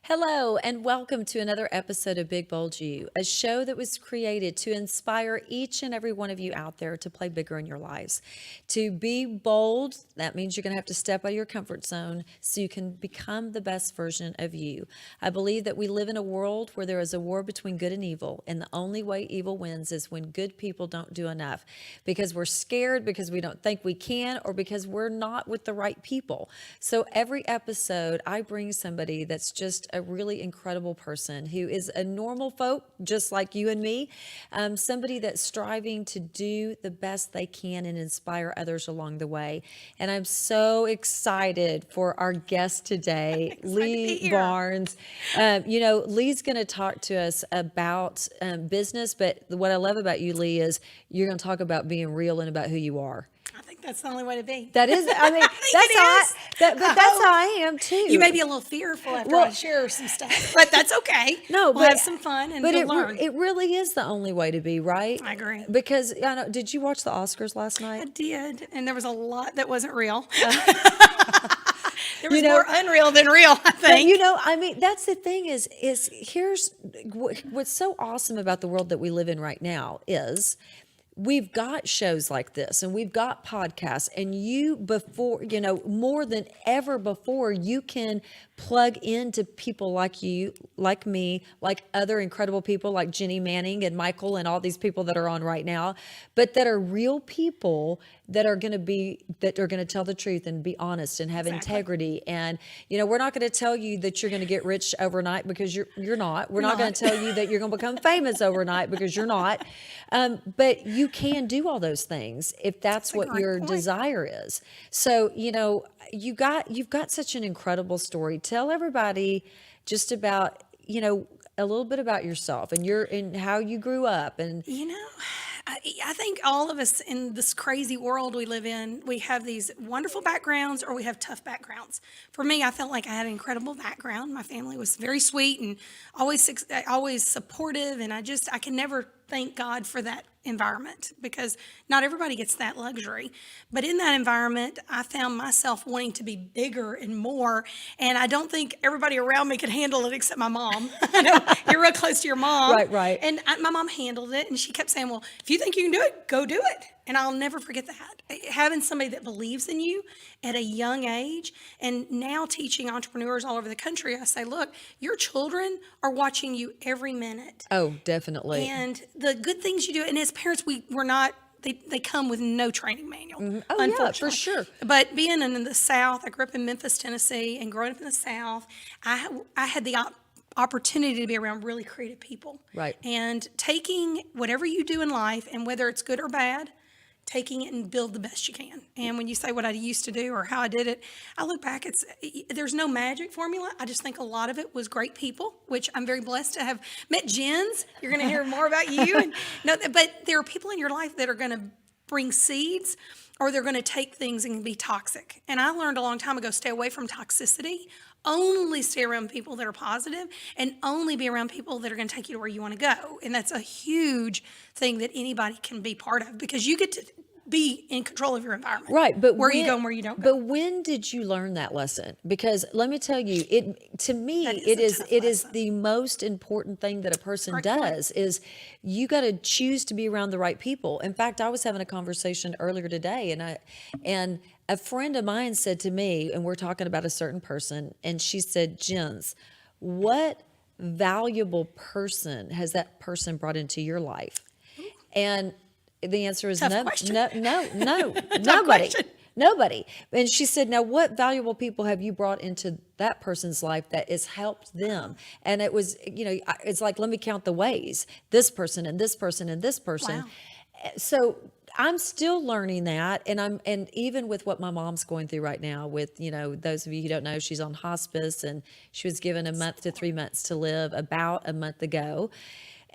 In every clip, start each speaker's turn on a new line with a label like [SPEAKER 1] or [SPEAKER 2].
[SPEAKER 1] Hello, and welcome to another episode of Big Bold You, a show that was created to inspire each and every one of you out there to play bigger in your lives. To be bold, that means you're going to have to step out of your comfort zone so you can become the best version of you. I believe that we live in a world where there is a war between good and evil, and the only way evil wins is when good people don't do enough because we're scared, because we don't think we can, or because we're not with the right people. So every episode, I bring somebody that's just a really incredible person who is a normal folk, just like you and me, somebody that's striving to do the best they can and inspire others along the way. And I'm so excited for our guest today, Leigh Barnes. Leigh's going to talk to us about business, but what I love about you, Leigh, is you're going to talk about being real and about who you are.
[SPEAKER 2] I think that's the only way to be.
[SPEAKER 1] That is, I mean, that's how I am too.
[SPEAKER 2] You may be a little fearful after I share some stuff, but that's okay.
[SPEAKER 1] No,
[SPEAKER 2] we'll have some fun and we'll learn.
[SPEAKER 1] It really is the only way to be, right?
[SPEAKER 2] I agree.
[SPEAKER 1] Because did you watch the Oscars last night?
[SPEAKER 2] I did, and there was a lot that wasn't real. There was more unreal than real, I think.
[SPEAKER 1] But, that's the thing is here's what's so awesome about the world that we live in right now is we've got shows like this and we've got podcasts, and more than ever before, you can plug into people like you, like me, like other incredible people like Ginny Manning and Michael and all these people that are on right now, but that are real people that are going to tell the truth and be honest and have integrity. And, we're not going to tell you that you're going to get rich overnight because you're not. We're not going to tell you that you're going to become famous overnight because you're not. But you can do all those things if that's what your desire is. So, you've got such an incredible story. Tell everybody just about, a little bit about yourself and how you grew up. And
[SPEAKER 2] I think all of us in this crazy world we live in, we have these wonderful backgrounds or we have tough backgrounds. For me, I felt like I had an incredible background. My family was very sweet and always supportive, and I can never thank God for that environment because not everybody gets that luxury. But in that environment, I found myself wanting to be bigger and more, and I don't think everybody around me could handle it except my mom. I know you're real close to your mom.
[SPEAKER 1] Right.
[SPEAKER 2] And my mom handled it, and she kept saying, well, if you think you can do it, go do it. And I'll never forget that. Having somebody that believes in you at a young age, and now teaching entrepreneurs all over the country, I say, look, your children are watching you every minute.
[SPEAKER 1] Oh, definitely.
[SPEAKER 2] And the good things you do, and as parents, we're not, they come with no training manual.
[SPEAKER 1] Mm-hmm. Oh,
[SPEAKER 2] unfortunately.
[SPEAKER 1] yeah, for sure.
[SPEAKER 2] But being in the South, I grew up in Memphis, Tennessee, and growing up in the South, I had the opportunity to be around really creative people.
[SPEAKER 1] Right.
[SPEAKER 2] And taking whatever you do in life, and whether it's good or bad, taking it and build the best you can. And when you say what I used to do or how I did it, I look back, there's no magic formula. I just think a lot of it was great people, which I'm very blessed to have met. Jens, you're going to hear more about you. But there are people in your life that are going to bring seeds, or they're going to take things and be toxic. And I learned a long time ago, stay away from toxicity. Only stay around people that are positive, and only be around people that are going to take you to where you want to go. And that's a huge thing that anybody can be part of, because you get to be in control of your environment.
[SPEAKER 1] Right, but
[SPEAKER 2] where you go and where you don't go.
[SPEAKER 1] But when did you learn that lesson? Because let me tell you, it is the most important thing that a person does is you got to choose to be around the right people. In fact, I was having a conversation earlier today, and a friend of mine said to me, and we're talking about a certain person, and she said, Jens, what valuable person has that person brought into your life? And the answer is nobody. And she said, now what valuable people have you brought into that person's life that has helped them? And it was, it's like, let me count the ways, this person and this person and this person. Wow. So I'm still learning that. And even with what my mom's going through right now with, those of you who don't know, she's on hospice, and she was given a month to 3 months to live about a month ago.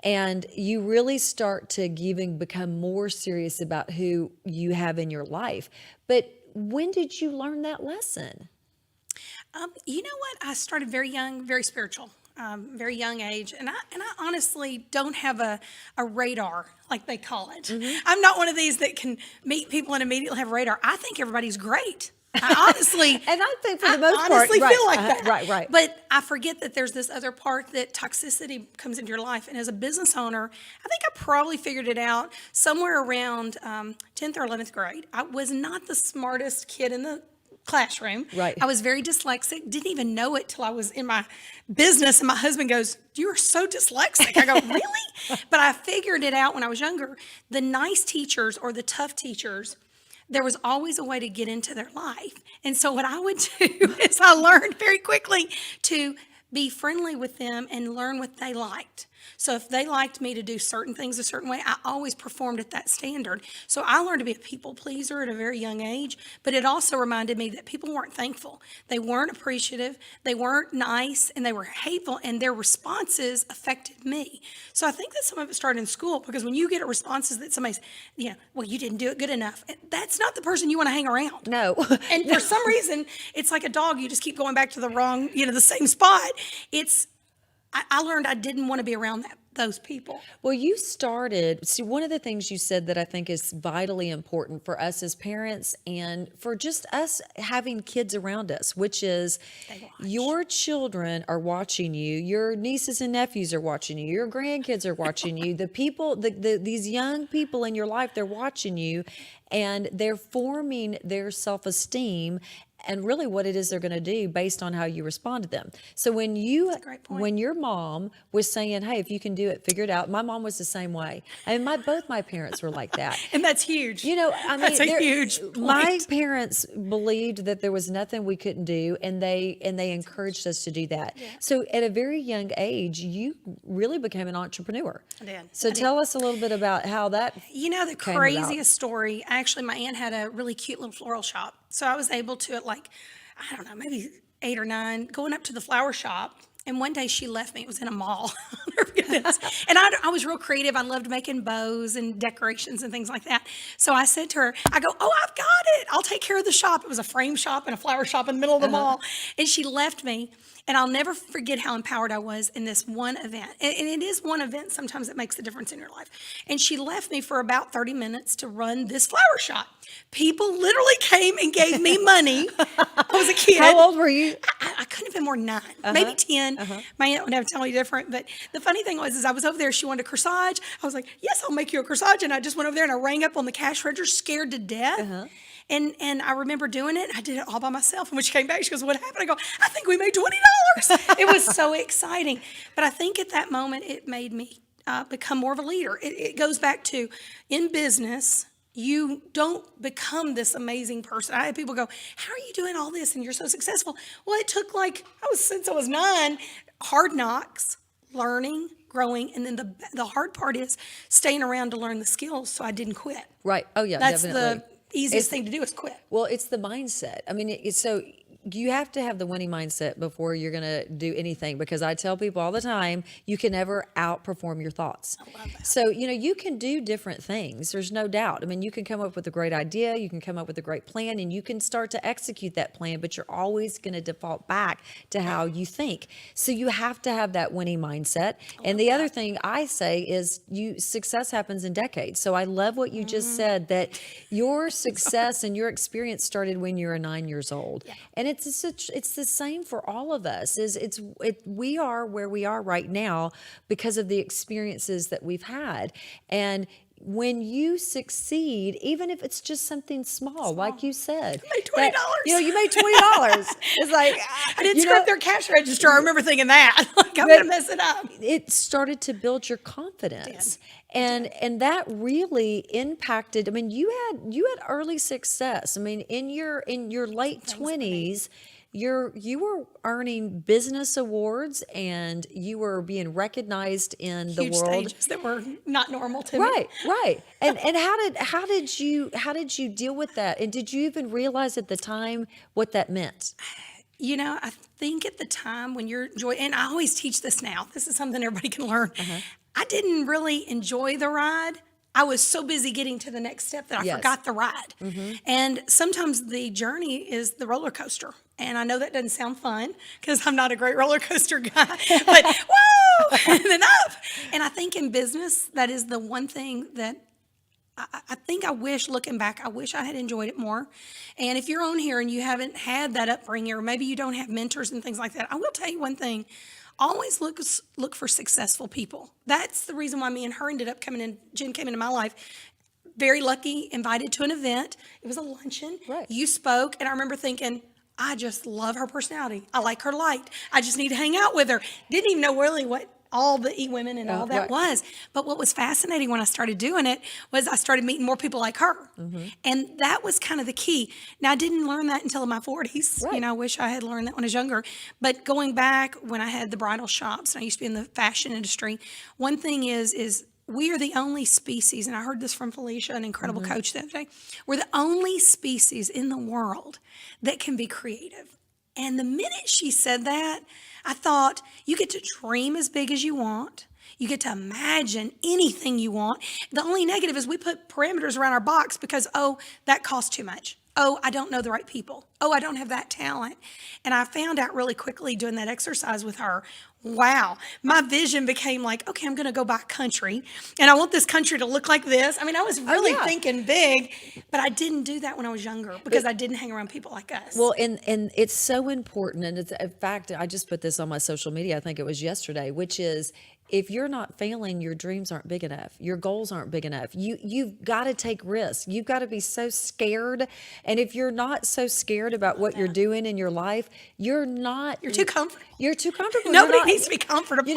[SPEAKER 1] And you really start to even become more serious about who you have in your life. But when did you learn that lesson?
[SPEAKER 2] You know what? I started very young, very spiritual. Very young age, and I honestly don't have a radar like they call it. Mm-hmm. I'm not one of these that can meet people and immediately have a radar. I think everybody's great. I honestly,
[SPEAKER 1] And I think for the
[SPEAKER 2] I
[SPEAKER 1] most part,
[SPEAKER 2] honestly
[SPEAKER 1] right,
[SPEAKER 2] feel like that.
[SPEAKER 1] right.
[SPEAKER 2] But I forget that there's this other part that toxicity comes into your life. And as a business owner, I think I probably figured it out somewhere around 10th or 11th grade. I was not the smartest kid in the classroom.
[SPEAKER 1] Right.
[SPEAKER 2] I was very dyslexic, didn't even know it till I was in my business. And my husband goes, "You are so dyslexic." I go, "Really?" But I figured it out when I was younger. The nice teachers or the tough teachers, there was always a way to get into their life. And so what I would do is I learned very quickly to be friendly with them and learn what they liked. So if they liked me to do certain things a certain way, I always performed at that standard. So I learned to be a people pleaser at a very young age, but it also reminded me that people weren't thankful. They weren't appreciative, they weren't nice, and they were hateful, and their responses affected me. So I think that some of it started in school, because when you get responses that somebody's, "Well, you didn't do it good enough," that's not the person you want to hang around.
[SPEAKER 1] No.
[SPEAKER 2] And for some reason, it's like a dog. You just keep going back to the wrong, the same spot. I learned I didn't want to be around those people.
[SPEAKER 1] Well, see, one of the things you said that I think is vitally important for us as parents and for just us having kids around us, which is your children are watching you, your nieces and nephews are watching you, your grandkids are watching you, the people, these young people in your life, they're watching you, and they're forming their self-esteem and really what it is they're going to do based on how you respond to them. So when your mom was saying, "Hey, if you can do it, figure it out," my mom was the same way. I mean, both my parents were like that.
[SPEAKER 2] And that's huge.
[SPEAKER 1] I mean,
[SPEAKER 2] That's a huge point.
[SPEAKER 1] My parents believed that there was nothing we couldn't do, and they encouraged us to do that.
[SPEAKER 2] Yeah.
[SPEAKER 1] So at a very young age, you really became an entrepreneur.
[SPEAKER 2] I did.
[SPEAKER 1] So tell us a little bit about how that.
[SPEAKER 2] The
[SPEAKER 1] came
[SPEAKER 2] craziest
[SPEAKER 1] about.
[SPEAKER 2] story, actually, my aunt had a really cute little floral shop. So I was able to, I don't know, maybe 8 or 9, going up to the flower shop. And one day she left me. It was in a mall. I'll never forget this. And I was real creative. I loved making bows and decorations and things like that. So I said to her, I go, "Oh, I've got it. I'll take care of the shop." It was a frame shop and a flower shop in the middle of the mall. And she left me. And I'll never forget how empowered I was in this one event. And it is one event sometimes that makes the difference in your life. And she left me for about 30 minutes to run this flower shop. People literally came and gave me money. I was a kid.
[SPEAKER 1] How old were you?
[SPEAKER 2] I couldn't have been more than 9, maybe 10. My aunt would have to tell you different. But the funny thing was, I was over there. She wanted a corsage. I was like, "Yes, I'll make you a corsage." And I just went over there and I rang up on the cash register, scared to death. And I remember doing it. I did it all by myself. And when she came back, she goes, "What happened?" I go, "I think we made $20." It was so exciting. But I think at that moment, it made me become more of a leader. It goes back to, in business, you don't become this amazing person. I had people go, "How are you doing all this and you're so successful?" Well, it took since I was 9, hard knocks, learning, growing, and then the hard part is staying around to learn the skills so I didn't quit.
[SPEAKER 1] Right. Oh, yeah,
[SPEAKER 2] That's
[SPEAKER 1] definitely.
[SPEAKER 2] the easiest thing to do is quit.
[SPEAKER 1] Well, it's the mindset. I mean, so you have to have the winning mindset before you're going to do anything, because I tell people all the time, you can never outperform your thoughts.
[SPEAKER 2] I love that.
[SPEAKER 1] So, you can do different things. There's no doubt. I mean, you can come up with a great idea, you can come up with a great plan, and you can start to execute that plan, but you're always going to default back to how you think. So you have to have that winning mindset. And the other thing I say is success happens in decades. So I love what you just said, that your success and your experience started when you were 9 years old.
[SPEAKER 2] Yeah.
[SPEAKER 1] And it's the same for all of us. We are where we are right now because of the experiences that we've had. And when you succeed, even if it's just something small, like you said,
[SPEAKER 2] I made $20.
[SPEAKER 1] You made $20. It's like
[SPEAKER 2] I didn't scrap their cash register. I remember thinking that. I'm going to mess it up.
[SPEAKER 1] It started to build your confidence. And that really impacted. I mean, you had early success. I mean, in your late 20s, you were earning business awards and you were being recognized in the
[SPEAKER 2] Huge
[SPEAKER 1] world.
[SPEAKER 2] stages that were not normal to me.
[SPEAKER 1] Right. And how did you deal with that? And did you even realize at the time what that meant?
[SPEAKER 2] I think at the time when you're enjoying, and I always teach this now, this is something everybody can learn. I didn't really enjoy the ride. I was so busy getting to the next step that I forgot the ride. And sometimes the journey is the roller coaster. And I know that doesn't sound fun because I'm not a great roller coaster guy, but whoa, and then up. And I think in business, that is the one thing that I think I wish, looking back, I wish I had enjoyed it more. And if you're on here and you haven't had that upbringing, or maybe you don't have mentors and things like that, I will tell you one thing. Always look for successful people. That's the reason why me and her ended up coming in. Jen came into my life. Very lucky, invited to an event. It was a luncheon.
[SPEAKER 1] Right.
[SPEAKER 2] You spoke, and I remember thinking, I just love her personality. I like her light. I just need to hang out with her. Didn't even know really what all the e-women and all that
[SPEAKER 1] right.
[SPEAKER 2] was. But what was fascinating when I started doing it was I started meeting more people like her. And that was kind of the key. Now, I didn't learn that until in my 40s.
[SPEAKER 1] Right.
[SPEAKER 2] I wish I had learned that when I was younger. But going back when I had the bridal shops, and I used to be in the fashion industry, one thing is we are the only species, and I heard this from Felicia, an incredible coach the other day, we're the only species in the world that can be creative. And the minute she said that, I thought, you get to dream as big as you want. You get to imagine anything you want. The only negative is we put parameters around our box because, oh, that costs too much. Oh, I don't know the right people. Oh, I don't have that talent. And I found out really quickly doing that exercise with her, wow, my vision became like, okay, I'm going to go buy a country and I want this country to look like this. I mean, I was really thinking big, but I didn't do that when I was younger because I didn't hang around people like us.
[SPEAKER 1] Well, and it's so important. And it's, in fact, I just put this on my social media. I think it was yesterday, which is, if you're not failing, your dreams aren't big enough. Your goals aren't big enough. You've got to take risks. You've got to be so scared. And if you're not so scared about what you're doing in your life, you're too
[SPEAKER 2] comfortable.
[SPEAKER 1] You're too comfortable.
[SPEAKER 2] Nobody needs to be comfortable.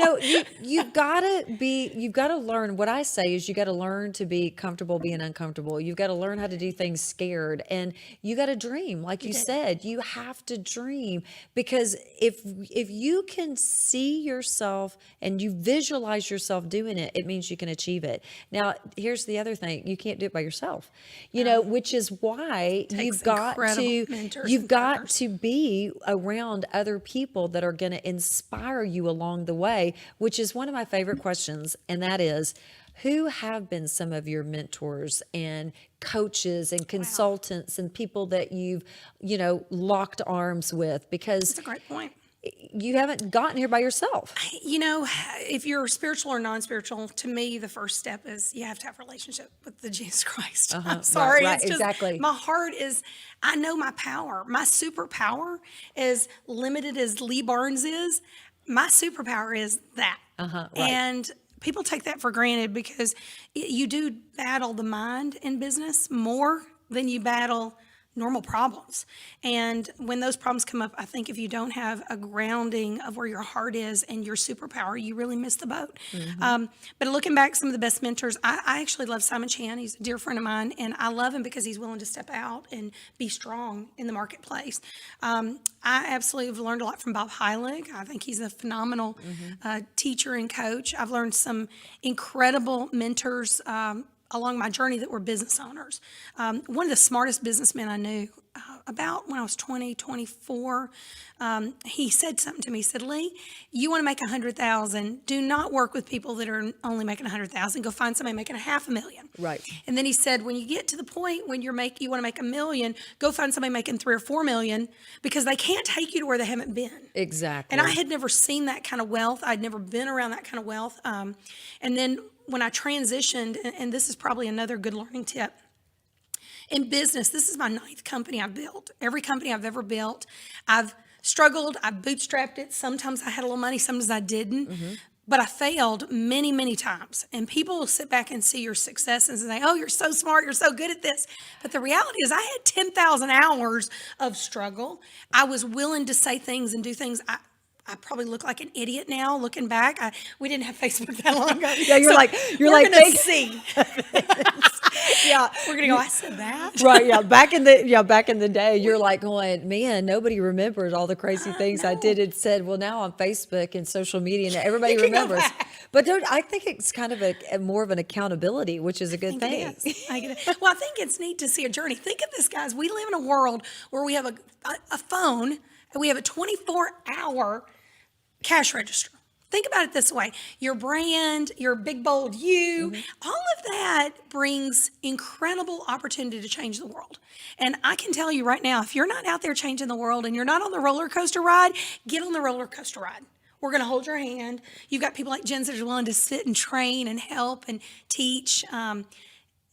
[SPEAKER 1] You've got to learn. What I say is you got to learn to be comfortable being uncomfortable. You've got to learn how to do things scared. And you got to dream. Like you said, you have to dream, because if you can see yourself and you visualize yourself doing it, it means you can achieve it. Now, here's the other thing. You can't do it by yourself, which is why you've got to be around other people that are going to inspire you along the way, which is one of my favorite questions. And that is, who have been some of your mentors and coaches and consultants and people that you've, locked arms with? Because
[SPEAKER 2] that's a great point.
[SPEAKER 1] You haven't gotten here by yourself.
[SPEAKER 2] If you're spiritual or non-spiritual, to me, the first step is you have to have a relationship with the Jesus Christ. I'm sorry.
[SPEAKER 1] Right,
[SPEAKER 2] it's just,
[SPEAKER 1] exactly.
[SPEAKER 2] my heart is, I know my power. My superpower, as limited as Leigh Barnes is, my superpower is that.
[SPEAKER 1] Right.
[SPEAKER 2] And people take that for granted because you do battle the mind in business more than you battle normal problems. And when those problems come up, I think if you don't have a grounding of where your heart is and your superpower, you really miss the boat. But looking back, some of the best mentors, I actually love Simon Chan. He's a dear friend of mine, and I love him because he's willing to step out and be strong in the marketplace. I absolutely have learned a lot from Bob Heilig. I think he's a phenomenal teacher and coach. I've learned some incredible mentors along my journey that were business owners. One of the smartest businessmen I knew, about when I was 24, he said something to me. He said, Leigh, you want to make 100,000. Do not work with people that are only making 100,000. Go find somebody making $500,000.
[SPEAKER 1] Right.
[SPEAKER 2] And then he said, when you get to the point when you want to make $1 million, go find somebody making $3 or $4 million, because they can't take you to where they haven't been.
[SPEAKER 1] Exactly.
[SPEAKER 2] And I had never seen that kind of wealth. I'd never been around that kind of wealth. And then when I transitioned, and this is probably another good learning tip, in business, this is my 9th company I've built. Every company I've ever built, I've struggled, I bootstrapped it. Sometimes I had a little money, sometimes I didn't. But I failed many, many times. And people will sit back and see your success and say, oh, you're so smart, you're so good at this. But the reality is I had 10,000 hours of struggle. I was willing to say things and do things. I probably look like an idiot now, looking back. We didn't have Facebook that long ago.
[SPEAKER 1] Yeah, you're like,
[SPEAKER 2] gonna see. Yeah, we're gonna go. I said that.
[SPEAKER 1] Right. Yeah. Back in the day, you're like going, man, nobody remembers all the crazy things I did and said. Well, now on Facebook and social media, and everybody remembers. But I think it's kind of a more of an accountability, which is a good thing.
[SPEAKER 2] It is. I get it. Well, I think it's neat to see a journey. Think of this, guys. We live in a world where we have a phone and we have a 24-hour cash register. Think about it this way. Your brand, your big, bold you, all of that brings incredible opportunity to change the world. And I can tell you right now, if you're not out there changing the world and you're not on the roller coaster ride, get on the roller coaster ride. We're going to hold your hand. You've got people like Jen that are willing to sit and train and help and teach.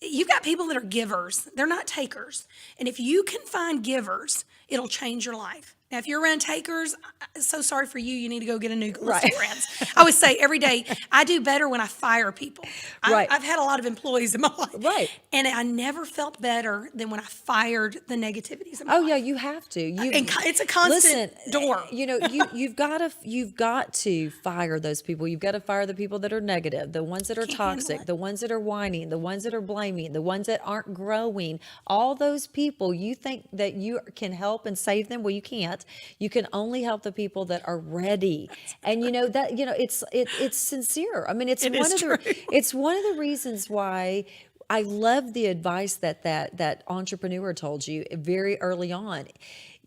[SPEAKER 2] you've got people that are givers. They're not takers. And if you can find givers, it'll change your life. Now, if you're around takers, so sorry for you. You need to go get a new list
[SPEAKER 1] Right.
[SPEAKER 2] of friends. I always say every day, I do better when I fire people.
[SPEAKER 1] Right.
[SPEAKER 2] I've had a lot of employees in my life.
[SPEAKER 1] Right.
[SPEAKER 2] And I never felt better than when I fired the negativities in my
[SPEAKER 1] Oh
[SPEAKER 2] life.
[SPEAKER 1] yeah, you have to.
[SPEAKER 2] And it's a constant door.
[SPEAKER 1] You know, you've got to fire those people. You've got to fire the people that are negative, the ones that are
[SPEAKER 2] Can't handle
[SPEAKER 1] toxic,
[SPEAKER 2] it.
[SPEAKER 1] the ones that are whining, the ones that are blaming, the ones that aren't growing. All those people, you think that you can help and save them. Well, you can't. You can only help the people that are ready. And it's sincere. I mean,
[SPEAKER 2] It is true.
[SPEAKER 1] it's one of the reasons why I love the advice that entrepreneur told you very early on.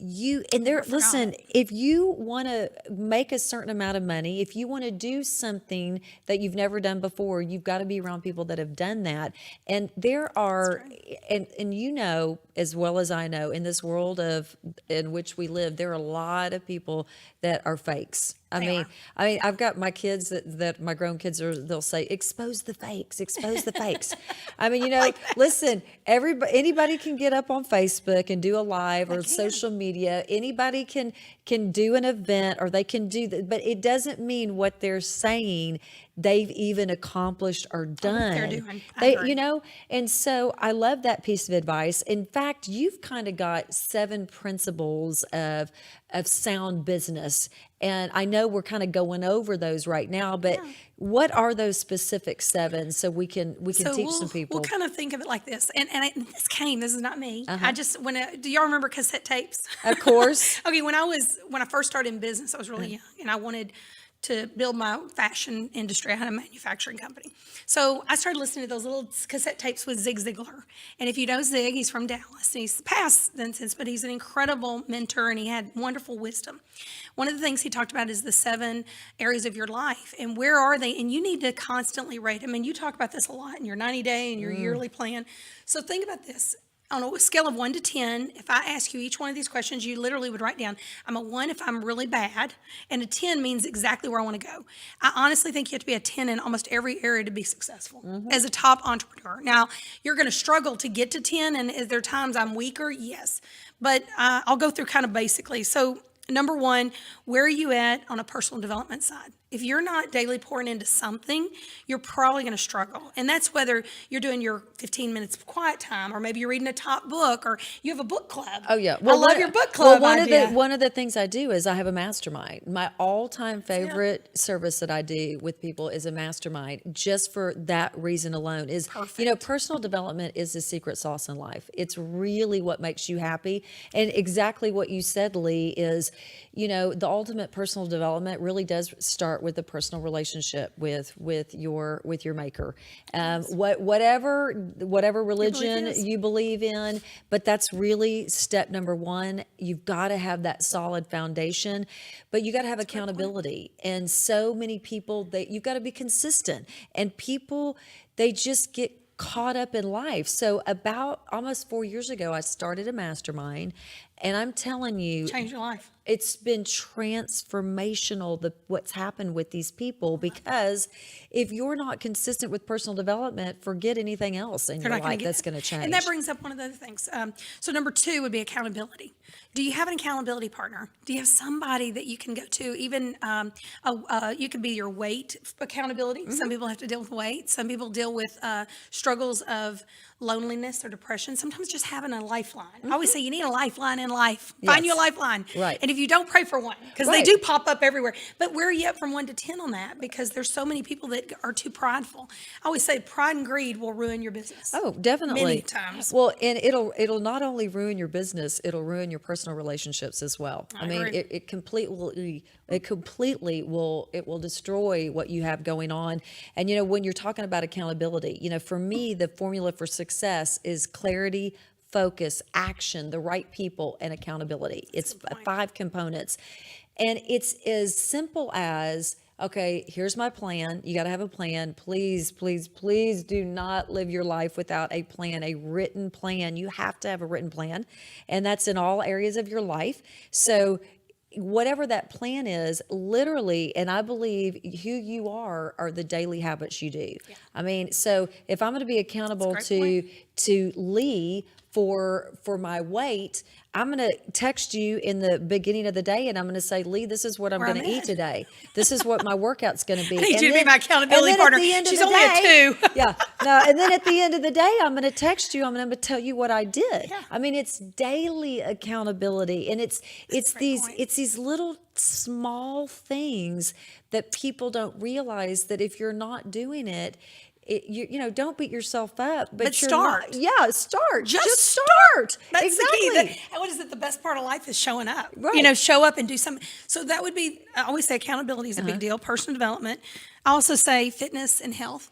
[SPEAKER 1] Listen, if you want to make a certain amount of money, if you want to do something that you've never done before, you've got to be around people that have done that. And there are, and you know, as well as I know, in this world in which we live, there are a lot of people that are fakes. I mean, I've got my kids that my grown kids they'll say, expose the fakes, expose the fakes. I mean, listen, anybody can get up on Facebook and do a live or social media. Anybody can do an event or they can do that, but it doesn't mean what they're saying they've even accomplished or done.
[SPEAKER 2] They're doing. I agree.
[SPEAKER 1] And so I love that piece of advice. In fact, you've kind of got 7 principles of sound business. And I know we're kind of going over those right now, but what are those specific 7 so we can teach some people?
[SPEAKER 2] We'll kind of think of it like this. And this is not me. I just do y'all remember cassette tapes?
[SPEAKER 1] Of course.
[SPEAKER 2] Okay, when I first started in business, I was really young and I wanted to build my fashion industry. I had a manufacturing company. So I started listening to those little cassette tapes with Zig Ziglar. And if you know Zig, he's from Dallas. And he's passed then since, but he's an incredible mentor and he had wonderful wisdom. One of the things he talked about is the 7 areas of your life and where are they? And you need to constantly rate them. And you talk about this a lot in your 90-day and your yearly plan. So think about this. On a scale of 1 to 10, if I ask you each one of these questions, you literally would write down, I'm a 1 if I'm really bad, and a 10 means exactly where I want to go. I honestly think you have to be a 10 in almost every area to be successful as a top entrepreneur. Now, you're going to struggle to get to 10, and is there times I'm weaker? Yes. But I'll go through kind of basically. So number 1, where are you at on a personal development side? If you're not daily pouring into something, you're probably going to struggle. And that's whether you're doing your 15 minutes of quiet time, or maybe you're reading a top book, or you have a book club.
[SPEAKER 1] Oh yeah,
[SPEAKER 2] I love your book club idea.
[SPEAKER 1] One of the things I do is I have a mastermind. My all-time favorite service that I do with people is a mastermind. Just for that reason alone, is
[SPEAKER 2] Perfect.
[SPEAKER 1] personal development is the secret sauce in life. It's really what makes you happy, and exactly what you said, Leigh, is the ultimate personal development really does start with a personal relationship with your maker. Whatever religion you believe in, but that's really step number 1. You've got to have that solid foundation, but you got to have accountability. And so many people, that you've got to be consistent, and people, they just get caught up in life. So about almost 4 years ago, I started a mastermind, and I'm telling you,
[SPEAKER 2] Change your life.
[SPEAKER 1] it's been transformational, what's happened with these people, because if you're not consistent with personal development, forget anything else in your life that's going to change.
[SPEAKER 2] And that brings up one of the other things. So number 2 would be accountability. Do you have an accountability partner? Do you have somebody that you can go to? Even you could be your weight accountability. Some people have to deal with weight. Some people deal with struggles of loneliness or depression. Sometimes just having a lifeline. I always say you need a lifeline in life. Find you a lifeline.
[SPEAKER 1] Right.
[SPEAKER 2] And if you don't, pray for one, because they do pop up everywhere. But where are you at from 1 to 10 on that? Because there's so many people that are too prideful. I always say pride and greed will ruin your business.
[SPEAKER 1] Oh, definitely.
[SPEAKER 2] Many times.
[SPEAKER 1] Well, and it'll not only ruin your business, it'll ruin your personal relationships as well. I mean,
[SPEAKER 2] agree.
[SPEAKER 1] it completely will destroy what you have going on. And when you're talking about accountability, for me, the formula for success is clarity, focus, action, the right people, and accountability. It's 5 components. And it's as simple as, okay, here's my plan. You got to have a plan. Please, please, please do not live your life without a plan, a written plan. You have to have a written plan, and that's in all areas of your life. So whatever that plan is, literally, and I believe who you are the daily habits you do. I mean, so if I'm going to be accountable
[SPEAKER 2] great point.
[SPEAKER 1] to Leigh for my weight, I'm going to text you in the beginning of the day and I'm going to say, Leigh, this is what I'm
[SPEAKER 2] Where
[SPEAKER 1] going
[SPEAKER 2] I'm
[SPEAKER 1] to eat
[SPEAKER 2] at.
[SPEAKER 1] today. This is what my workout's going to be.
[SPEAKER 2] I need
[SPEAKER 1] And
[SPEAKER 2] you to be
[SPEAKER 1] then-
[SPEAKER 2] my
[SPEAKER 1] and
[SPEAKER 2] accountability
[SPEAKER 1] then at
[SPEAKER 2] partner.
[SPEAKER 1] the end of
[SPEAKER 2] She's
[SPEAKER 1] the
[SPEAKER 2] only a
[SPEAKER 1] day-
[SPEAKER 2] 2.
[SPEAKER 1] Yeah. No, and then at the end of the day, I'm going to text you. I'm going to tell you what I did.
[SPEAKER 2] Yeah.
[SPEAKER 1] I mean, it's daily accountability, and it's
[SPEAKER 2] great point.
[SPEAKER 1] these little small things that people don't realize that if you're not doing it, you know, don't beat yourself up, but you're
[SPEAKER 2] start.
[SPEAKER 1] not, yeah, start.
[SPEAKER 2] Just
[SPEAKER 1] start.
[SPEAKER 2] That's
[SPEAKER 1] exactly.
[SPEAKER 2] the key. And what is it? The best part of life is showing up.
[SPEAKER 1] Right.
[SPEAKER 2] You know, show up and do something. So that would be, I always say accountability is a big deal, personal development. I also say fitness and health.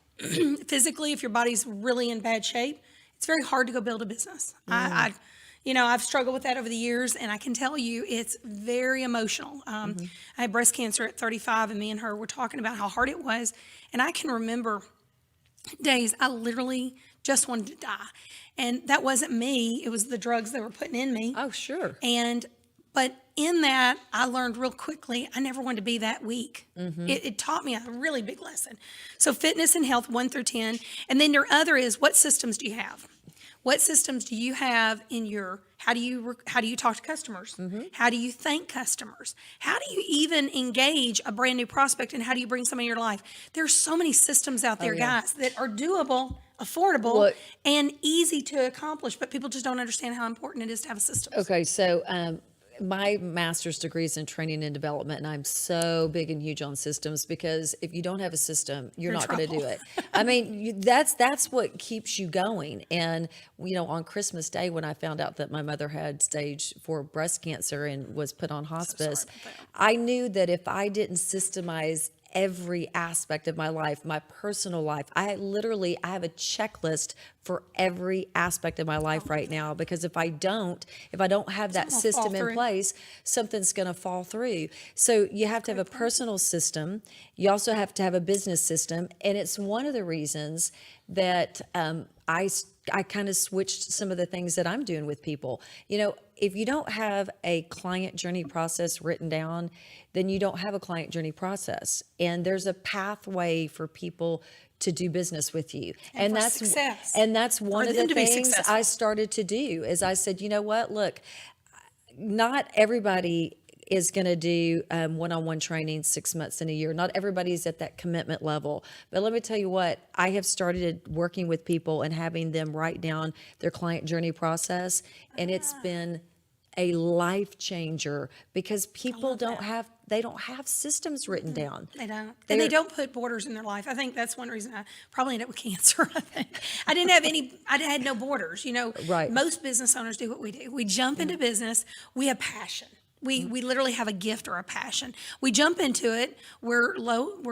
[SPEAKER 2] Physically, if your body's really in bad shape, it's very hard to go build a business. I you know, I've struggled with that over the years, and I can tell you it's very emotional. I had breast cancer at 35, and me and her were talking about how hard it was. And I can remember days I literally just wanted to die. And that wasn't me. It was the drugs they were putting in me.
[SPEAKER 1] Oh, sure.
[SPEAKER 2] But in that, I learned real quickly, I never wanted to be that weak. It taught me a really big lesson. So fitness and health, 1 through 10. And then your other is, what systems do you have? What systems do you have in your, how do you talk to customers? How do you thank customers? How do you even engage a brand new prospect, and how do you bring somebody in your life? There's so many systems out there,
[SPEAKER 1] yeah.
[SPEAKER 2] guys, that are doable, affordable,
[SPEAKER 1] Well-
[SPEAKER 2] and easy to accomplish, but people just don't understand how important it is to have a system.
[SPEAKER 1] Okay, so my master's degree is in training and development, and I'm so big and huge on systems, because if you don't have a system, you're
[SPEAKER 2] in
[SPEAKER 1] not going to do
[SPEAKER 2] trouble.
[SPEAKER 1] it. I mean, that's what keeps you going. And you know, on Christmas Day, when I found out that my mother had stage 4 breast cancer and was put on hospice,
[SPEAKER 2] about that.
[SPEAKER 1] I knew that if I didn't systemize every aspect of my life, my personal life, I have a checklist for every aspect of my life right now, because if I don't have that
[SPEAKER 2] Something will fall
[SPEAKER 1] system in
[SPEAKER 2] through.
[SPEAKER 1] place, something's going to fall through. So you have to have a personal system. You also have to have a business system. And it's one of the reasons that I kind of switched some of the things that I'm doing with people. You know, if you don't have a client journey process written down, then you don't have a client journey process. And there's a pathway for people to do business with you.
[SPEAKER 2] And for success.
[SPEAKER 1] And that's one
[SPEAKER 2] For
[SPEAKER 1] of
[SPEAKER 2] them
[SPEAKER 1] the
[SPEAKER 2] to be
[SPEAKER 1] things
[SPEAKER 2] successful.
[SPEAKER 1] I started to do is I said, you know what, look, not everybody is going to do one-on-one training 6 months in a year. Not everybody's at that commitment level. But let me tell you what, I have started working with people and having them write down their client journey process. And it's been a life changer, because people don't have systems written down.
[SPEAKER 2] They don't. And they don't put borders in their life. I think that's one reason I probably ended up with cancer. I think I had no borders. You know,
[SPEAKER 1] Right.
[SPEAKER 2] most business owners do what we do. We jump into business. We have passion. We literally have a gift or a passion. We jump into it. We're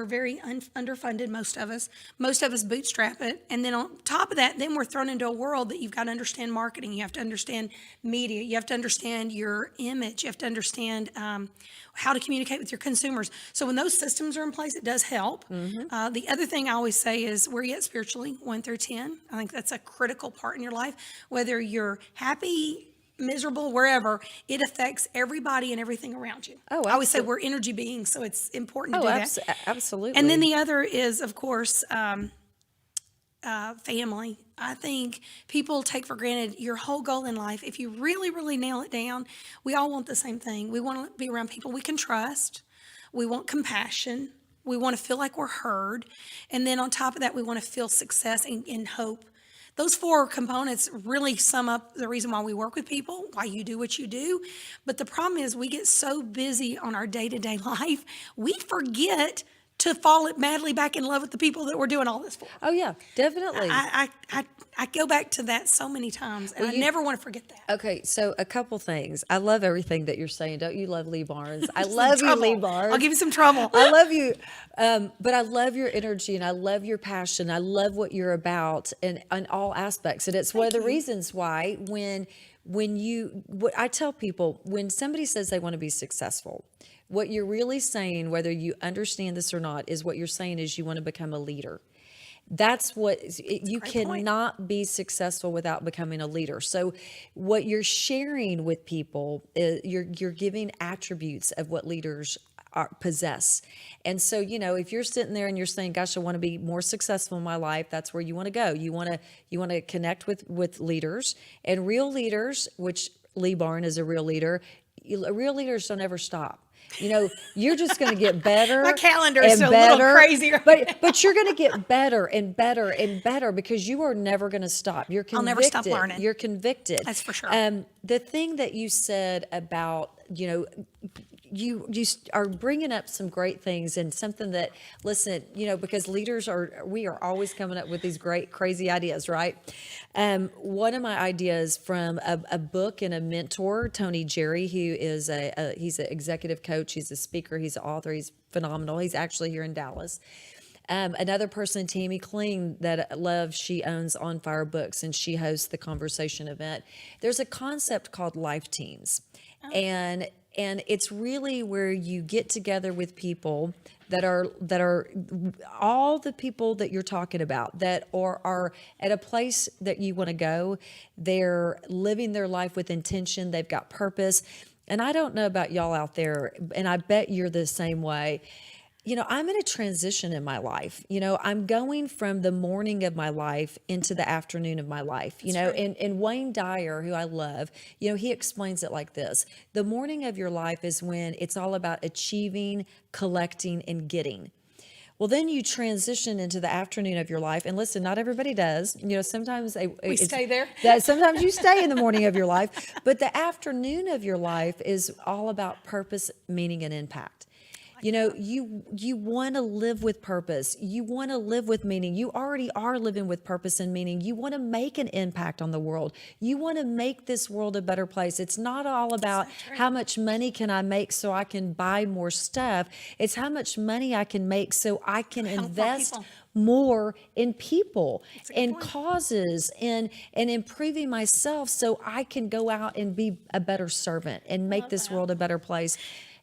[SPEAKER 2] very underfunded, most of us. Most of us bootstrap it. And then on top of that, then we're thrown into a world that you've got to understand marketing. You have to understand media. You have to understand your image. You have to understand how to communicate with your consumers. So when those systems are in place, it does help. The other thing I always say is, where you at spiritually, 1 through 10. I think that's a critical part in your life. Whether you're happy, miserable, wherever, it affects everybody and everything around you.
[SPEAKER 1] Oh,
[SPEAKER 2] I always say we're energy beings, so it's important to do that.
[SPEAKER 1] Absolutely.
[SPEAKER 2] And then the other is, of course, family. I think people take for granted your whole goal in life. If you really, really nail it down, we all want the same thing. We want to be around people we can trust. We want compassion. We want to feel like we're heard. And then on top of that, we want to feel success and hope. Those 4 components really sum up the reason why we work with people, why you do what you do. But the problem is, we get so busy on our day-to-day life, we forget to fall madly back in love with the people that we're doing all this for.
[SPEAKER 1] Oh yeah, definitely.
[SPEAKER 2] I go back to that so many times, and I never want to forget that.
[SPEAKER 1] Okay, so a couple things. I love everything that you're saying. Don't you love Leigh Barnes? I love you, Leigh Barnes.
[SPEAKER 2] I'll give you some trouble.
[SPEAKER 1] I love you. But I love your energy, and I love your passion. I love what you're about in all aspects. And it's one of the reasons why what I tell people, when somebody says they want to be successful, what you're really saying, whether you understand this or not, is what you're saying is you want to become a leader. That's what you
[SPEAKER 2] great point.
[SPEAKER 1] cannot be successful without becoming a leader. So what you're sharing with people is you're giving attributes of what leaders possess. And so, if you're sitting there and you're saying, gosh, I want to be more successful in my life, that's where you want to go. You want to connect with leaders, and real leaders, which Leigh Barnes is a real leader. Real leaders don't ever stop. You're just going to get better.
[SPEAKER 2] My calendar is
[SPEAKER 1] and
[SPEAKER 2] a
[SPEAKER 1] better,
[SPEAKER 2] little crazy right
[SPEAKER 1] but you're going to get better and better and better because you are never going to stop. You're convicted.
[SPEAKER 2] I'll never stop learning.
[SPEAKER 1] You're convicted.
[SPEAKER 2] That's for sure.
[SPEAKER 1] The thing that you said about, you are bringing up some great things, and something that, listen, because we are always coming up with these great, crazy ideas, right? One of my ideas from a book and a mentor, Tony Jerry, who is he's an executive coach, he's a speaker, he's an author, he's phenomenal. He's actually here in Dallas. Another person, Tammy Kling, that I love, she owns On Fire Books, and she hosts the Conversation event. There's a concept called life teams. And it's really where you get together with people that are all the people that you're talking about that are at a place that you want to go. They're living their life with intention. They've got purpose. And I don't know about y'all out there, and I bet you're the same way. I'm in a transition in my life. I'm going from the morning of my life into the afternoon of my life. And Wayne Dyer, who I love, he explains it like this. The morning of your life is when it's all about achieving, collecting, and getting. Well, then you transition into the afternoon of your life. And listen, not everybody does. Sometimes
[SPEAKER 2] we stay there.
[SPEAKER 1] Sometimes you stay in the morning of your life. But the afternoon of your life is all about purpose, meaning, and impact. You want to live with purpose. You want to live with meaning. You already are living with purpose and meaning. You want to make an impact on the world. You want to make this world a better place. It's not all about how much money can I make so I can buy more stuff. It's how much money I can make so I can invest more in people and causes and improving myself so I can go out and be a better servant and make this world a better place.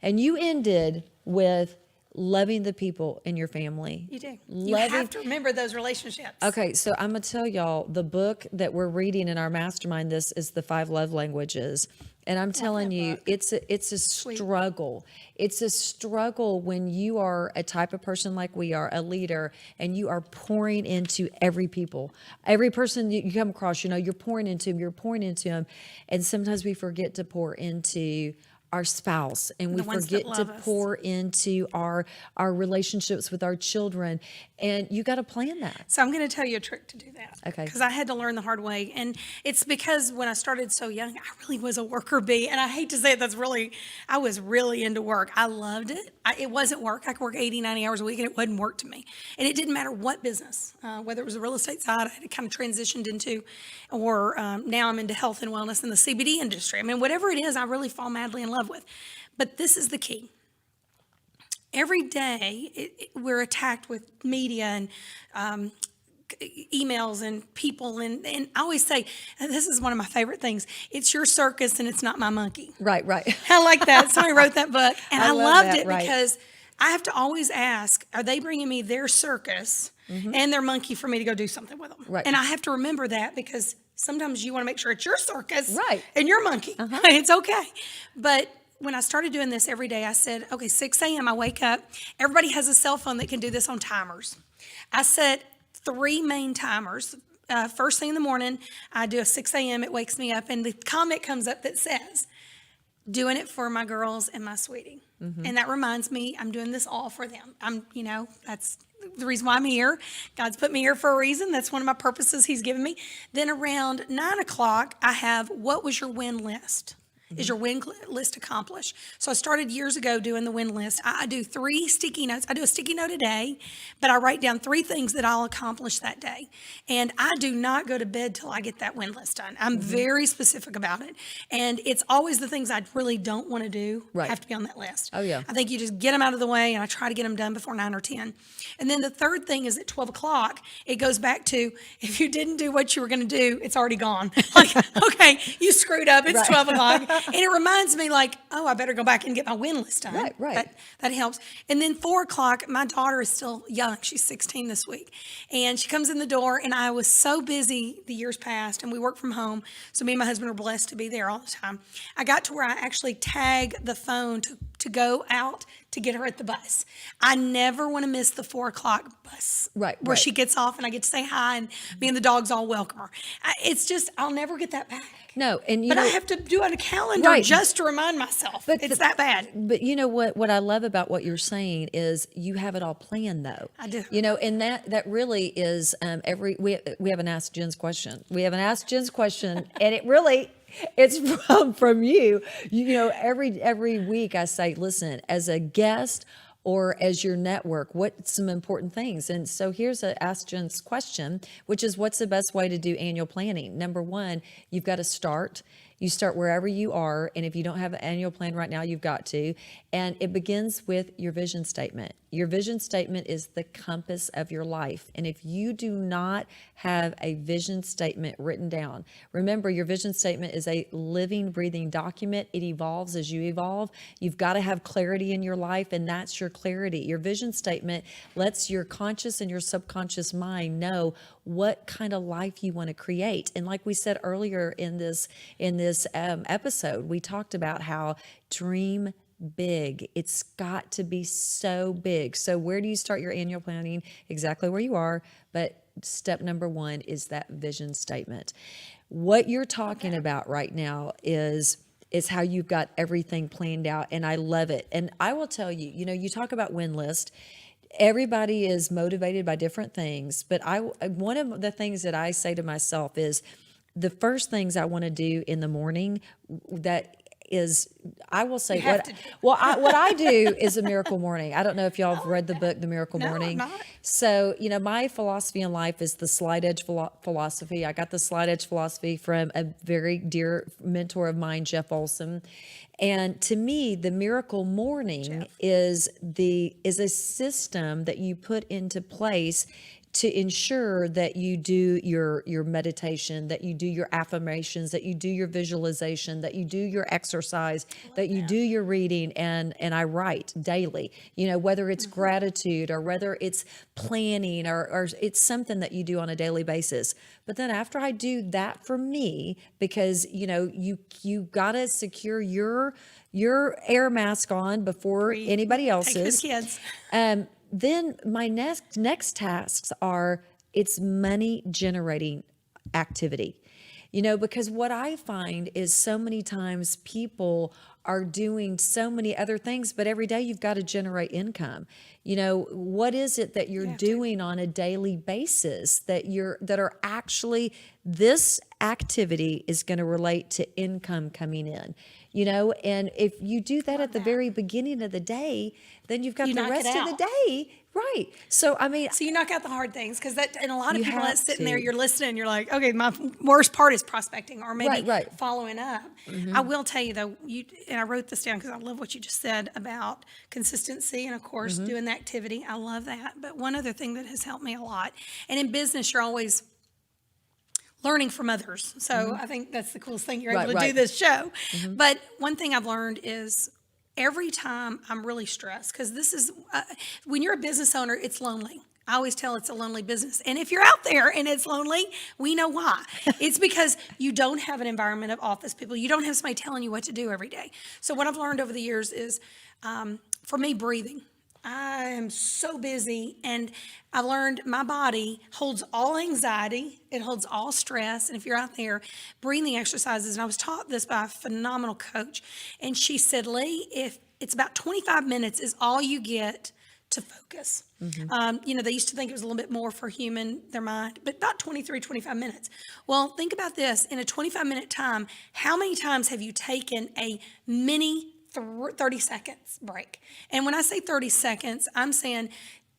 [SPEAKER 1] And you ended with loving the people in your family.
[SPEAKER 2] You do. You have to remember those relationships.
[SPEAKER 1] Okay, so I'm going to tell y'all the book that we're reading in our mastermind. This is the 5 Love Languages. And I'm telling you, it's a struggle. It's a struggle when you are a type of person like we are, a leader, and you are pouring into every person you come across, you're pouring into them. And sometimes we forget to pour into our spouse, and we forget to pour into our relationships with our children. And you got to plan that.
[SPEAKER 2] So I'm going to tell you a trick to do that.
[SPEAKER 1] Okay.
[SPEAKER 2] Because I had to learn the hard way. And it's because when I started so young, I really was a worker bee. And I hate to say it, I was really into work. I loved it. It wasn't work. I could work 80, 90 hours a week, and it wasn't work to me. And it didn't matter what business, whether it was the real estate side I had kind of transitioned into, or now I'm into health and wellness in the CBD industry. I mean, whatever it is, I really fall madly in love with. But this is the key. Every day, we're attacked with media and emails and people. And I always say, and this is one of my favorite things, it's your circus and it's not my monkey.
[SPEAKER 1] Right.
[SPEAKER 2] I like that. Somebody wrote that book. And I loved
[SPEAKER 1] that,
[SPEAKER 2] it because I have to always ask, are they bringing me their circus and their monkey for me to go do something with them?
[SPEAKER 1] Right.
[SPEAKER 2] And I have to remember that because sometimes you want to make sure it's your circus and your monkey.
[SPEAKER 1] Uh-huh.
[SPEAKER 2] It's okay. But when I started doing this every day, I said, okay, 6 a.m. I wake up. Everybody has a cell phone that can do this on timers. I set 3 main timers. First thing in the morning, I do a 6 a.m. It wakes me up, and the comment comes up that says, doing it for my girls and my sweetie. Mm-hmm. And that reminds me, I'm doing this all for them. That's the reason why I'm here. God's put me here for a reason. That's one of my purposes He's given me. Then around 9 o'clock, I have, what was your win list? Is your win list accomplished? So I started years ago doing the win list. I do 3 sticky notes. I do a sticky note a day, but I write down 3 things that I'll accomplish that day. And I do not go to bed till I get that win list done. I'm very specific about it. And it's always the things I really don't want to do have to be on that list.
[SPEAKER 1] Oh, yeah.
[SPEAKER 2] I think you just get them out of the way, and I try to get them done before 9 or 10. And then the third thing is at 12 o'clock, it goes back to, if you didn't do what you were going to do, it's already gone. Like, okay, you screwed up. It's 12 o'clock. And it reminds me like, oh, I better go back and get my win list done.
[SPEAKER 1] Right.
[SPEAKER 2] That helps. And then 4:00, my daughter is still young. She's 16 this week. And she comes in the door, and I was so busy the years past, and we work from home. So me and my husband are blessed to be there all the time. I got to where I actually tag the phone to go out to get her at the bus. I never want to miss the 4:00 bus.
[SPEAKER 1] Right,
[SPEAKER 2] Where
[SPEAKER 1] right.
[SPEAKER 2] she gets off and I get to say hi, and me and the dogs all welcome her. It's just, I'll never get that back.
[SPEAKER 1] No, and
[SPEAKER 2] But I have to do on a calendar
[SPEAKER 1] Right.
[SPEAKER 2] just to remind myself. It's that bad.
[SPEAKER 1] But you know what I love about what you're saying is you have it all planned though.
[SPEAKER 2] I do.
[SPEAKER 1] You know, and that really is we have an Ask Jen's question. We have an Ask Jen's question, and it's from you. You know, every week I say, listen, as a guest or as your network, what's some important things? And so here's a Ask Jen's question, which is, what's the best way to do annual planning? Number one, you've got to start. You start wherever you are, and if you don't have an annual plan right now, you've got to. And it begins with your vision statement. Your vision statement is the compass of your life. And if you do not have a vision statement written down, remember your vision statement is a living, breathing document. It evolves as you evolve. You've got to have clarity in your life, and that's your clarity. Your vision statement lets your conscious and your subconscious mind know what kind of life you want to create. And like we said earlier in this episode, we talked about how dream big. It's got to be so big. So where do you start your annual planning? Exactly where you are. But step number one is that vision statement. What you're talking about right now is how you've got everything planned out. And I love it. And I will tell you, you know, you talk about win list. Everybody is motivated by different things. But one of the things that I say to myself is the first things I want to do in the morning that is, I will say what I do is a miracle morning. I don't know if y'all have read the book, The Miracle Morning.
[SPEAKER 2] I'm not.
[SPEAKER 1] So, you know, my philosophy in life is the slide edge philosophy. I got the slide edge philosophy from a very dear mentor of mine, Jeff Olson. And to me, the miracle morning is a system that you put into place to ensure that you do your meditation, that you do your affirmations, that you do your visualization, that you do your exercise, that you do your reading, and I write daily. You know, whether it's gratitude or whether it's planning or it's something that you do on a daily basis. But then after I do that for me, because you know you gotta secure your air mask on before anybody else's.
[SPEAKER 2] Take the kids.
[SPEAKER 1] Then my next tasks are it's money generating activity. You know, because what I find is so many times people are doing so many other things, but every day you've got to generate income. You know, what is it that you're doing on a daily basis that are actually, this activity is going to relate to income coming in, you know? And if you do that at the very beginning of the day, then you've got the rest of the day. Right. So, I mean,
[SPEAKER 2] So you knock out the hard things because and a lot of
[SPEAKER 1] You
[SPEAKER 2] people
[SPEAKER 1] have
[SPEAKER 2] that's sitting there,
[SPEAKER 1] to.
[SPEAKER 2] you're listening, you're like, okay, my worst part is prospecting or maybe
[SPEAKER 1] Right.
[SPEAKER 2] following up. I will tell you though, and I wrote this down because I love what you just said about consistency and of course doing the activity. I love that. But one other thing that has helped me a lot, and in business, you're always learning from others. So I think that's the coolest thing. You're able to do this show. But one thing I've learned is every time I'm really stressed, because this is, when you're a business owner, it's lonely. I always tell it's a lonely business. And if you're out there and it's lonely, we know why. It's because you don't have an environment of office people. You don't have somebody telling you what to do every day. So what I've learned over the years is, for me, breathing. I am so busy, and I've learned my body holds all anxiety, it holds all stress. And if you're out there, breathing exercises, and I was taught this by a phenomenal coach, and she said, Leigh, if it's about 25 minutes is all you get to focus. You know, they used to think it was a little bit more for their mind, but about 25 minutes. Well, think about this. In a 25-minute time, how many times have you taken a mini 30 seconds break? And when I say 30 seconds, I'm saying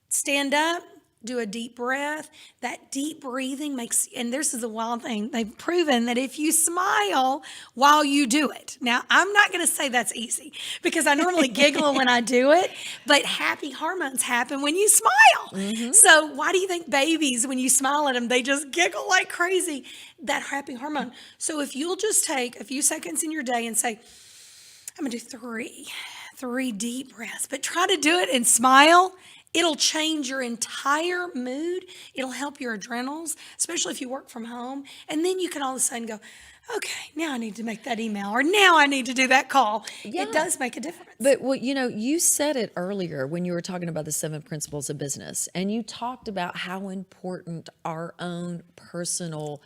[SPEAKER 2] stand up, do a deep breath. That deep breathing makes, and this is the wild thing, they've proven that if you smile while you do it. Now, I'm not going to say that's easy because I normally giggle when I do it, but happy hormones happen when you smile. So why do you think babies, when you smile at them, they just giggle like crazy? That happy hormone. So if you'll just take a few seconds in your day and say, I'm going to do three deep breaths, but try to do it and smile. It'll change your entire mood. It'll help your adrenals, especially if you work from home. And then you can all of a sudden go, okay, now I need to make that email, or now I need to do that call.
[SPEAKER 1] Yeah.
[SPEAKER 2] It does make a difference.
[SPEAKER 1] But well, you said it earlier when you were talking about the 7 principles of business, and you talked about how important our own personal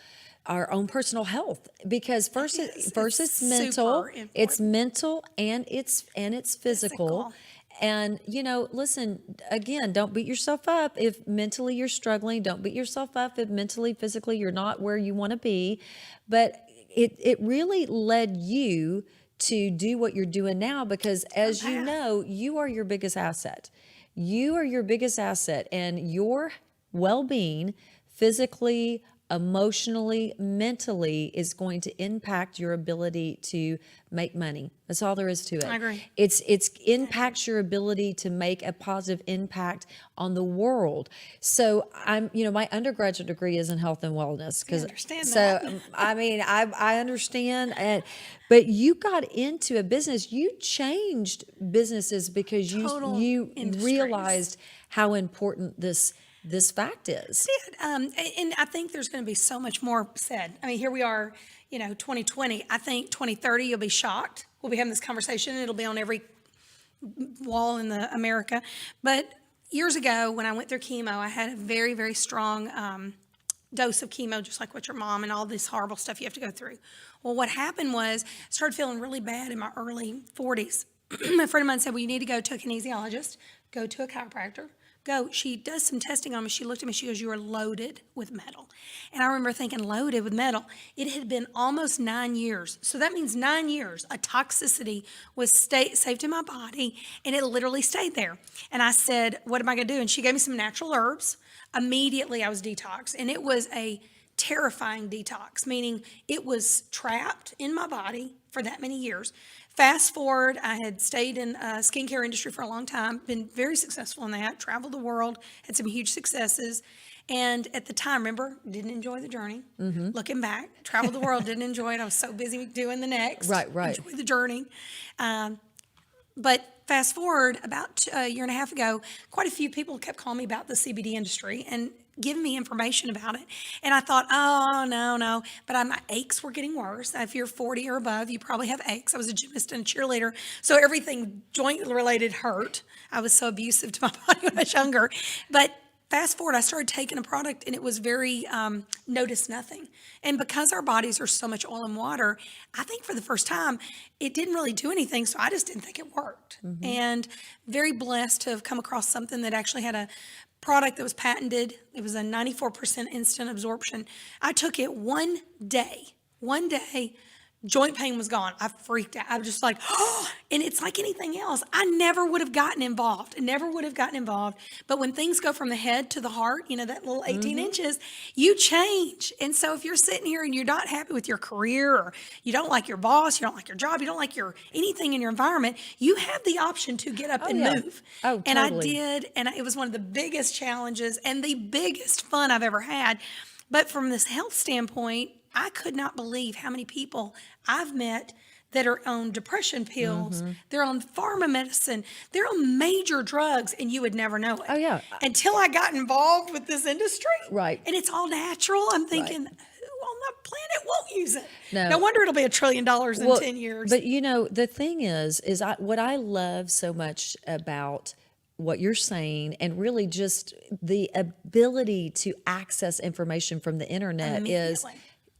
[SPEAKER 1] health, because first it's mental,
[SPEAKER 2] super important.
[SPEAKER 1] it's mental and it's physical. And listen, again, don't beat yourself up if mentally you're struggling. Don't beat yourself up if mentally, physically you're not where you want to be. But it really led you to do what you're doing now, because as you know, you are your biggest asset. You are your biggest asset, and your well-being physically, emotionally, mentally is going to impact your ability to make money. That's all there is to it.
[SPEAKER 2] I agree.
[SPEAKER 1] It's impacts your ability to make a positive impact on the world. So my undergraduate degree is in health and wellness.
[SPEAKER 2] I understand
[SPEAKER 1] so
[SPEAKER 2] that.
[SPEAKER 1] I mean, I understand, but you got into a business. You changed businesses because
[SPEAKER 2] Total
[SPEAKER 1] you
[SPEAKER 2] industries.
[SPEAKER 1] realized how important this fact is.
[SPEAKER 2] And I think there's going to be so much more said. I mean, here we are, 2020. I think 2030, you'll be shocked. We'll be having this conversation, and it'll be on every wall in America. But years ago, when I went through chemo, I had a very, very strong dose of chemo, just like what your mom and all this horrible stuff you have to go through. Well, what happened was I started feeling really bad in my early 40s. A friend of mine said, well, you need to go to a kinesiologist, go to a chiropractor. She does some testing on me. She looked at me, she goes, you are loaded with metal. And I remember thinking, loaded with metal. It had been almost 9 years. So that means 9 years, a toxicity was saved in my body, and it literally stayed there. And I said, what am I going to do? And she gave me some natural herbs. Immediately I was detoxed, and it was a terrifying detox, meaning it was trapped in my body for that many years. Fast forward, I had stayed in skincare industry for a long time, been very successful in that, traveled the world, had some huge successes. And at the time, remember, didn't enjoy the journey. Looking back, traveled the world, didn't enjoy it. I was so busy doing the next.
[SPEAKER 1] Right.
[SPEAKER 2] Enjoy the journey. But fast forward, about a year and a half ago, quite a few people kept calling me about the CBD industry and giving me information about it. And I thought, oh, no. But my aches were getting worse. If you're 40 or above, you probably have aches. I was a gymnast and a cheerleader, so everything joint-related hurt. I was so abusive to my body when I was younger. But fast forward, I started taking a product, and it was very notice nothing. And because our bodies are so much oil and water, I think for the first time, it didn't really do anything, so I just didn't think it worked. And very blessed to have come across something that actually had a product that was patented. It was a 94% instant absorption. I took it one day, joint pain was gone. I freaked out. I was just like, oh, and it's like anything else. I never would have gotten involved. But when things go from the head to the heart, that little 18 inches, you change. And so if you're sitting here and you're not happy with your career, or you don't like your boss, you don't like your job, you don't like anything in your environment, you have the option to get up and move.
[SPEAKER 1] Oh, totally.
[SPEAKER 2] And I did. And it was one of the biggest challenges and the biggest fun I've ever had. But from this health standpoint, I could not believe how many people I've met that are on depression pills, they're on pharma medicine, they're on major drugs, and you would never know it.
[SPEAKER 1] Oh, yeah.
[SPEAKER 2] Until I got involved with this industry.
[SPEAKER 1] Right.
[SPEAKER 2] And it's all natural. I'm thinking, who on the planet won't use it?
[SPEAKER 1] No.
[SPEAKER 2] No wonder it'll be $1 trillion in 10 years.
[SPEAKER 1] But the thing is what I love so much about what you're saying, and really just the ability to access information from the internet is,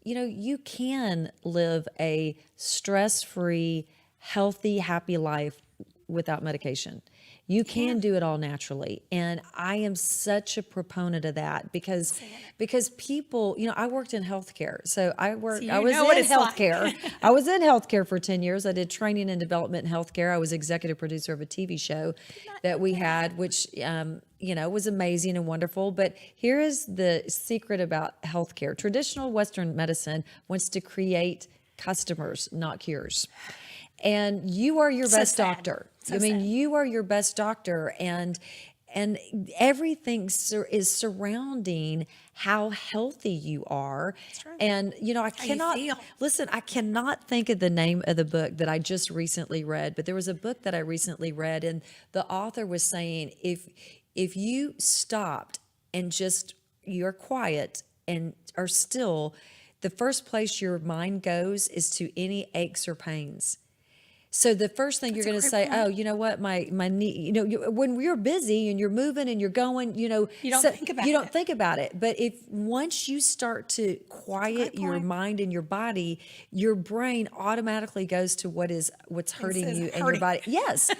[SPEAKER 1] you can live a stress-free, healthy, happy life without medication. You can do it all naturally. And I am such a proponent of that because people, I worked in healthcare. So I was in healthcare. I was in healthcare for 10 years. I did training and development in healthcare. I was executive producer of a TV show that we had, which, was amazing and wonderful. But here is the secret about healthcare. Traditional Western medicine wants to create customers, not cures. And you are your best doctor. You are your best doctor, and everything is surrounding how healthy you are.
[SPEAKER 2] That's right.
[SPEAKER 1] And I cannot think of the name of the book that I just recently read, but there was a book that I recently read, and the author was saying if you stopped and just you're quiet and are still, the first place your mind goes is to any aches or pains. So the first thing you're going to say, point. Oh, you know what, my knee, when you're busy and you're moving and you're going, you don't think about it. But once you start to quiet your mind and your body, your brain automatically goes to what's hurting you and your body. Yes.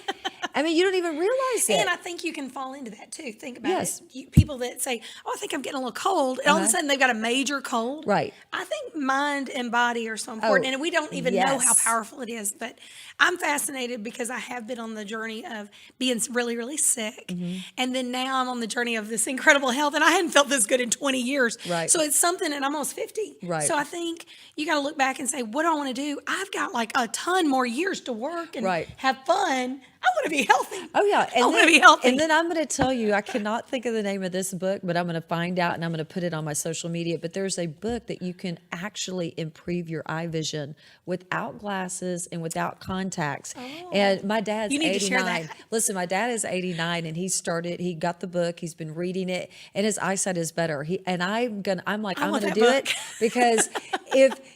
[SPEAKER 1] You don't even realize it.
[SPEAKER 2] And I think you can fall into that too. Think about it. People that say, "Oh, I think I'm getting a little cold," and all of a sudden they've got a major cold.
[SPEAKER 1] Right.
[SPEAKER 2] I think mind and body are so important, and we don't even know how powerful it is. But I'm fascinated because I have been on the journey of being really, really sick, and then now I'm on the journey of this incredible health, and I hadn't felt this good in 20 years.
[SPEAKER 1] Right.
[SPEAKER 2] So it's something, and I'm almost 50.
[SPEAKER 1] Right.
[SPEAKER 2] So I think you got to look back and say, "What do I want to do? I've got like a ton more years to work and have fun. I want to be healthy."
[SPEAKER 1] Oh, yeah.
[SPEAKER 2] I want to be healthy.
[SPEAKER 1] And then I'm going to tell you, I cannot think of the name of this book, but I'm going to find out and I'm going to put it on my social media. But there's a book that you can actually improve your eye vision without glasses and without contacts. Oh. And my dad's 89. To share that. Listen, my dad is 89 and he got the book. He's been reading it and his eyesight is better. I'm going to do it because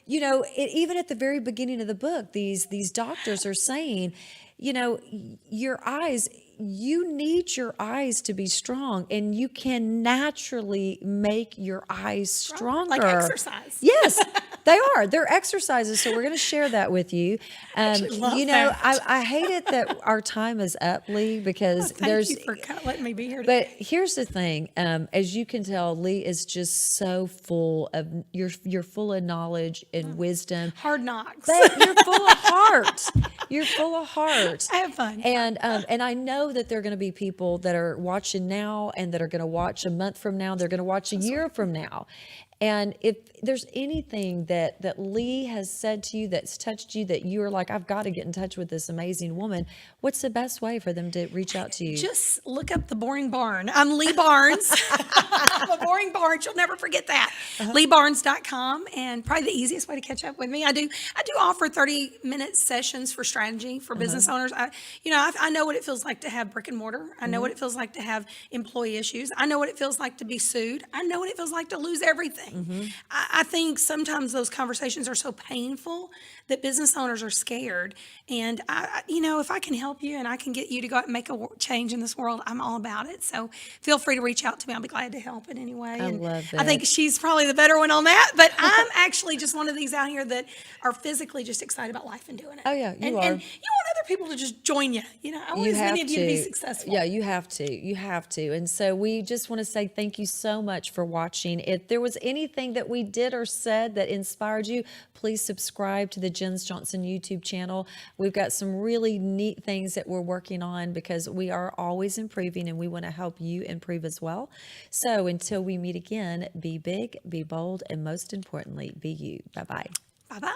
[SPEAKER 1] even at the very beginning of the book, these doctors are saying, your eyes, you need your eyes to be strong, and you can naturally make your eyes stronger.
[SPEAKER 2] Like exercise.
[SPEAKER 1] Yes, they are. They're exercises. So we're going to share that with you. I hate it that our time is up, Leigh, because
[SPEAKER 2] thank you for letting me be here
[SPEAKER 1] today. But here's the thing. As you can tell, Leigh is just so full of, you're full of knowledge and wisdom.
[SPEAKER 2] Hard knocks.
[SPEAKER 1] But you're full of heart. You're full of heart.
[SPEAKER 2] I have fun.
[SPEAKER 1] And I know that there are going to be people that are watching now and that are going to watch a month from now. They're going to watch a year from now. And if there's anything that Leigh has said to you that's touched you that you're like, I've got to get in touch with this amazing woman, what's the best way for them to reach out to you?
[SPEAKER 2] Just look up The Boring Barn. I'm Leigh Barnes. I'm a Boring Barnes. You'll never forget that. LeighBarnes.com. And probably the easiest way to catch up with me. I do offer 30-minute sessions for strategy for business owners. I know what it feels like to have brick and mortar. I know what it feels like to have employee issues. I know what it feels like to be sued. I know what it feels like to lose everything. I think sometimes those conversations are so painful that business owners are scared. And if I can help you and I can get you to go out and make a change in this world, I'm all about it. So feel free to reach out to me. I'll be glad to help in any way.
[SPEAKER 1] I love that.
[SPEAKER 2] I think she's probably the better one on that, but I'm actually just one of these out here that are physically just excited about life and doing it.
[SPEAKER 1] Oh yeah, you are.
[SPEAKER 2] And you want other people to just join you. I want as many of you to be successful.
[SPEAKER 1] Yeah, you have to. You have to. And so we just want to say thank you so much for watching. If there was anything that we did or said that inspired you, please subscribe to the Jens Johnson YouTube channel. We've got some really neat things that we're working on because we are always improving and we want to help you improve as well. So until we meet again, be big, be bold, and most importantly, be you. Bye-bye.
[SPEAKER 2] Bye-bye.